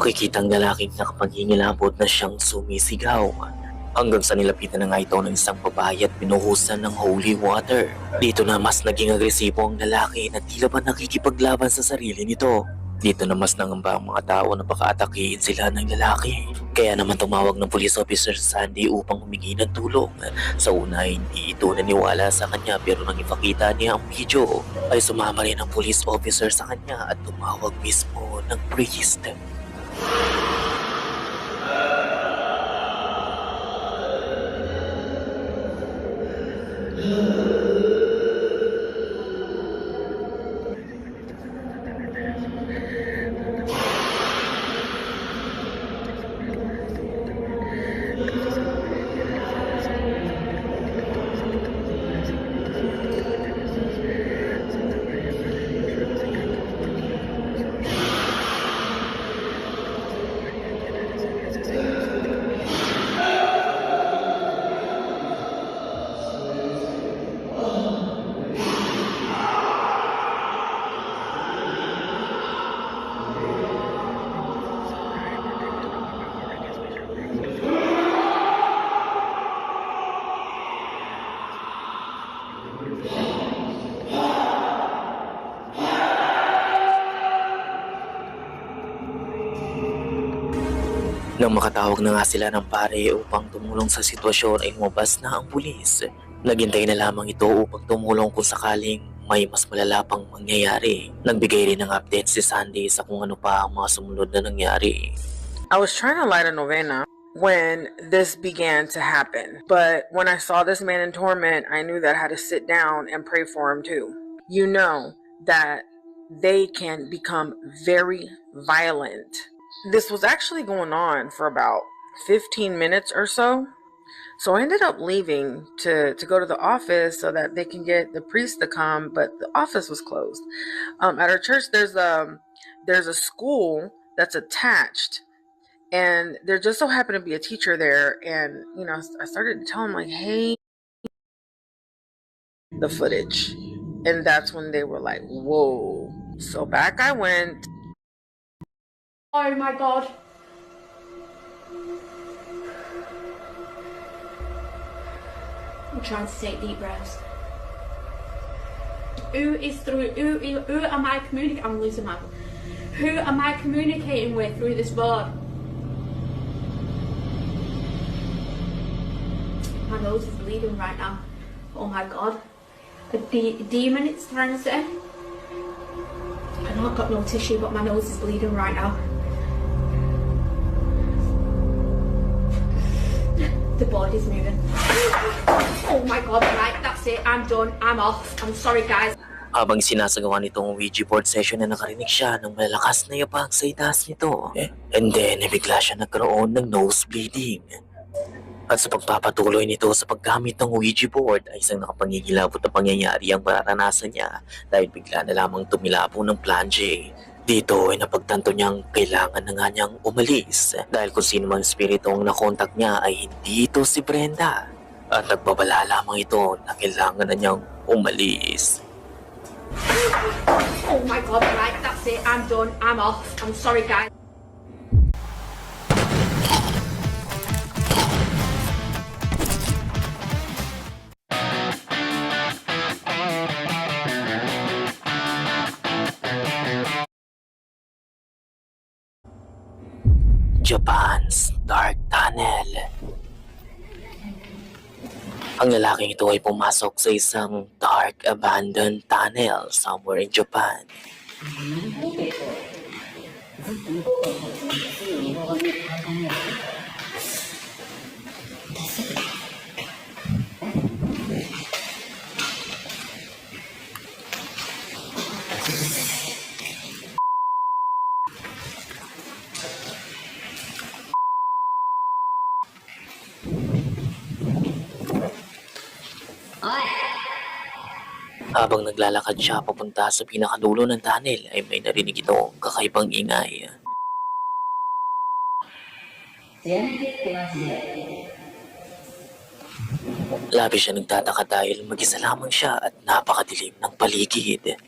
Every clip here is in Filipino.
makikitang lalaking nakapaghingilabot na siyang sumisigaw. Hanggang sa nilapitan na nga ito ng isang babae at binuhusan ng holy water. Dito na mas naging agresibo ang lalaki na tila ba nakikipaglaban sa sarili nito. Dito na mas nangamba ang mga tao na baka atakihin sila ng lalaki. Kaya naman tumawag ng police officer sa Sandy upang humingi ng tulong. Sa una hindi ito naniwala sa kanya pero nang ipakita niya ang video ay sumama rin ang police officer sa kanya at tumawag mismo ng priest. Nang makatawag na nga sila ng pare upang tumulong sa sitwasyon ay lumabas na ang pulis. Naghintay na lamang ito upang tumulong kung sakaling may mas malala pang mangyayari. Nagbigay rin ng update si Sandy sa kung ano pa ang mga sumunod na nangyari. I was trying to light a novena when this began to happen. But when I saw this man in torment, I knew that I had to sit down and pray for him too. You know that they can become very violent. This was actually going on for about 15 minutes or so. So I ended up leaving to go to the office so that they can get the priest to come, but the office was closed. At our church, there's a school that's attached, and there just so happened to be a teacher there. And I started to tell him like, "Hey, the footage," and that's when they were like, "Whoa!" So back I went. Oh my god. I'm trying to take deep breaths. Who am I communicating? I'm losing my. Who am I communicating with through this board? My nose is bleeding right now. Oh my god. A demon, it's trying to say. I know I've got no tissue, but my nose is bleeding right now. The board is moving. Oh my god, right, that's it. I'm done. I'm off. I'm sorry, guys. Habang sinasagawa nitong Ouija board session na nakarinig siya ng malalakas na yabag sa itaas nito. And then, bigla siya nagkaroon ng nose bleeding. At sa pagpapatuloy nito sa paggamit ng Ouija board ay isang nakapangigilabot na pangyayari ang mararanasan niya dahil bigla na lamang tumilabo ng plunge. Dito ay napagtanto niyang kailangan na nga niyang umalis dahil kung sino mang espiritu ang nakontak niya ay hindi ito si Brenda. At nagbabala lamang ito na kailangan na niyang umalis. Oh my god, right, that's it. I'm done. I'm off. I'm sorry, guys. Japan's Dark Tunnel. Ang lalaking ito ay pumasok sa isang dark abandoned tunnel somewhere in Japan. Habang naglalakad siya papunta sa pinakadulo ng tunnel ay may narinig itong kakaibang ingay. Labis siya nagtataka dahil mag-isa lamang siya at napakadilim ng paligid.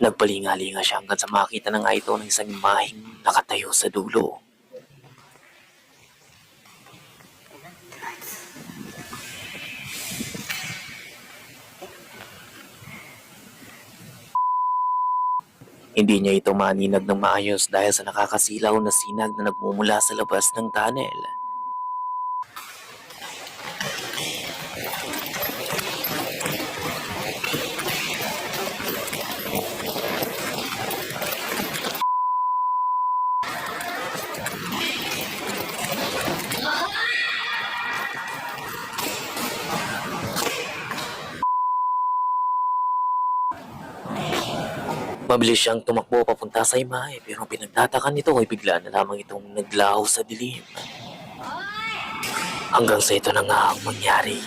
Nagpalinga-linga siya hanggang sa makita ng ito ng isang imaheng nakatayo sa dulo. Hindi niya ito maninag ng maayos dahil sa nakakasilaw na sinag na nagmumula sa labas ng tunnel. Mabilis siyang tumakbo papunta sa imahe pero ang pinagtatakan nito ay bigla na lamang itong naglaho sa dilim. Hanggang sa ito na nga ang mangyari.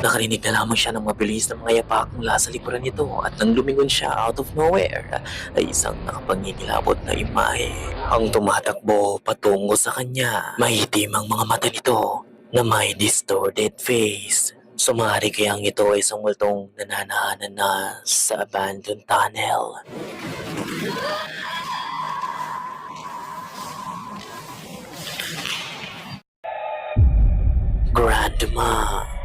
Nakarinig na lamang siya ng mabilis na mga yapak mula sa likuran nito at nang lumingon siya out of nowhere ay isang nakapangingilabot na imahe ang tumatakbo patungo sa kanya. Maitim ang mga mata nito na may distorted face. Sumari kayang ito ay isang multong nananahanan na sa abandoned tunnel. Grandma.